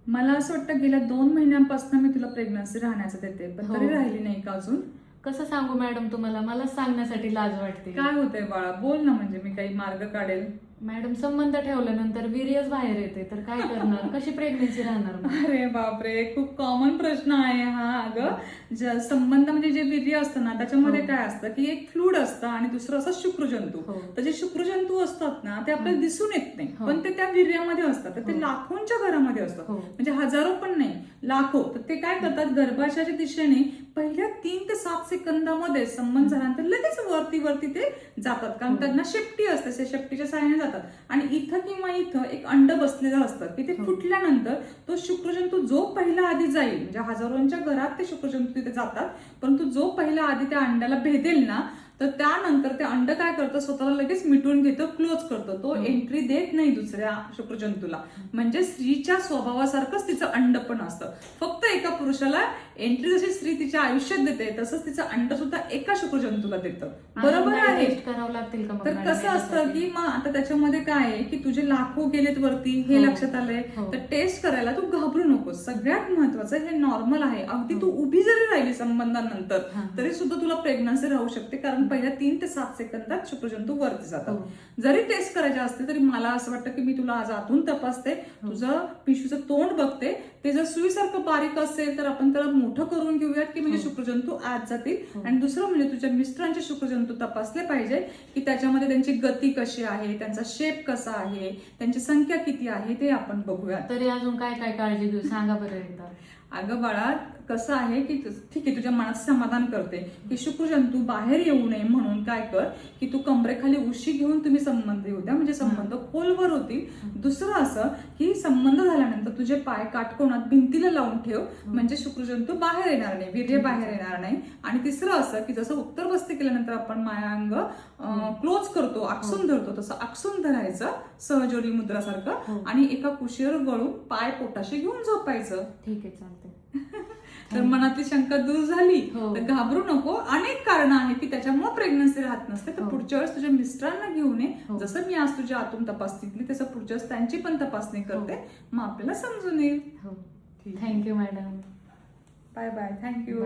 मला असं वाटतं गेल्या 2 महिन्यांपासून मी तुला प्रेग्नन्सी राहण्याचं देते, पण तरी राहिली नाही का अजून? कसं सांगू मॅडम तुम्हाला, मला सांगण्यासाठी लाज वाटते. काय होतंय बाळा, बोल ना, म्हणजे मी काही मार्ग काढेल. मॅडम संबंध ठेवल्यानंतर वीर्यच बाहेर येते तर काय करणार, कशी प्रेग्नेन्सी राहणार मग? अरे बापरे, खूप कॉमन प्रश्न आहे हा. अगं संबंध म्हणजे जे वीर्य असतं ना, त्याच्यामध्ये काय असतं की एक फ्लूइड असतं आणि दुसरं असं शुक्रजंतू. तर जे शुक्रजंतू असतात ना ते आपल्याला दिसून येत नाही, पण ते त्या वीर्यामध्ये असतात. तर ते लाखोंच्या घरामध्ये असतात, म्हणजे हजारो पण नाही, लाखो. तर ते काय करतात, गर्भाशयाच्या दिशेने पहिल्या 3 ते 7 सेकंदामध्ये संबंध झाल्यानंतर लगेच वरती वरती ते जातात, कारण त्यांना शेपटी असते, त्या शेपटीच्या सहाय्याने जातात. आणि इथं किंवा इथं एक अंड बसलेलं असतं की ते फुटल्यानंतर तो शुक्रजंतू जो पहिला आधी जाईल, म्हणजे हजारोंच्या घरात ते शुक्रजंतू तिथे जातात, परंतु जो पहिला आधी त्या अंड्याला भेदेल ना, तर त्यानंतर ते अंड काय करतं, स्वतःला लगेच मिटून घेतं, क्लोज करतं. तो एंट्री देत नाही दुसऱ्या शुक्रजंतूला. म्हणजे स्त्रीच्या स्वभावासारखंच तिचं अंड पण असतं. फक्त एका पुरुषाला एंट्री जशी स्त्री तिच्या आयुष्यात देते, तसंच तिचं अंड सुद्धा एका शुक्रजंतूला देतं. बरोबर आहे. टेस्ट करावं लागतील का? तर कसं असतं की मग आता त्याच्यामध्ये काय आहे की तुझे लाखो गेलेत वरती, हे लक्षात आलंय. तर टेस्ट करायला तू घाबरू नकोस. सगळ्यात महत्वाचं हे नॉर्मल आहे. अगदी तू उभी जरी राहिली संबंधानंतर तरी सुद्धा तुला प्रेग्नन्सी राहू शकते, कारण पहिल्या 3 ते 7 सेकंदात शुक्रजंतू वरती जातात. जरी टेस्ट करायचे असते तरी मला असं वाटतं की मी तुला आज आतून तपासते, तुझं पिशवीचं तोंड बघते, ते जर सुईसारखं बारीक असेल तर आपण त्याला मोठं करून घेऊयात की म्हणजे शुक्रजंतू आत जातील. आणि दुसरं म्हणजे तुझ्या मिस्टरांचे शुक्रजंतू तपासले पाहिजे की त्याच्यामध्ये त्यांची गती कशी आहे, त्यांचा शेप कसा आहे, त्यांची संख्या किती आहे, ते आपण बघूया. तरी अजून काय काय काळजी घेऊ सांगा बरं एकदा. अगं बाळा, कसं आहे की ठीक आहे, तुझ्या मनात समाधान करते की शुक्रजंतू बाहेर येऊ नये म्हणून काय कर की तू कमरेखाली उशी घेऊन तुम्ही संबंध येऊ द्या, म्हणजे संबंध खोलवर होतील. दुसरं असं की संबंध झाल्यानंतर तुझे पाय काटकोनात भिंतीला लावून ठेव, म्हणजे शुक्रजंतू बाहेर येणार नाही, वीर्य बाहेर येणार नाही. आणि तिसरं असं की जसं उत्तर बस्ती केल्यानंतर आपण मायांग क्लोज करतो, आकसून धरतो, तसं आकसून धरायचं सहजोरी मुद्रासारखं, आणि एका कुशीवर वळून पाय पोटाशी घेऊन झोपायचं. ठीक आहे, चालतंय. तर मनातली शंका दूर झाली. तर घाबरू नको. अनेक कारण आहेत की त्याच्यामुळे प्रेग्नन्सी राहत नसते. तर पुढच्या वेळेस तुझ्या मिस्टरांना घेऊन ये. जसं मी आज तुझ्या आतून तपासणी तसं पुढच्या वेळेस त्यांची पण तपासणी करते, मग आपल्याला समजून येईल. Thank you madam. Bye bye. Thank you.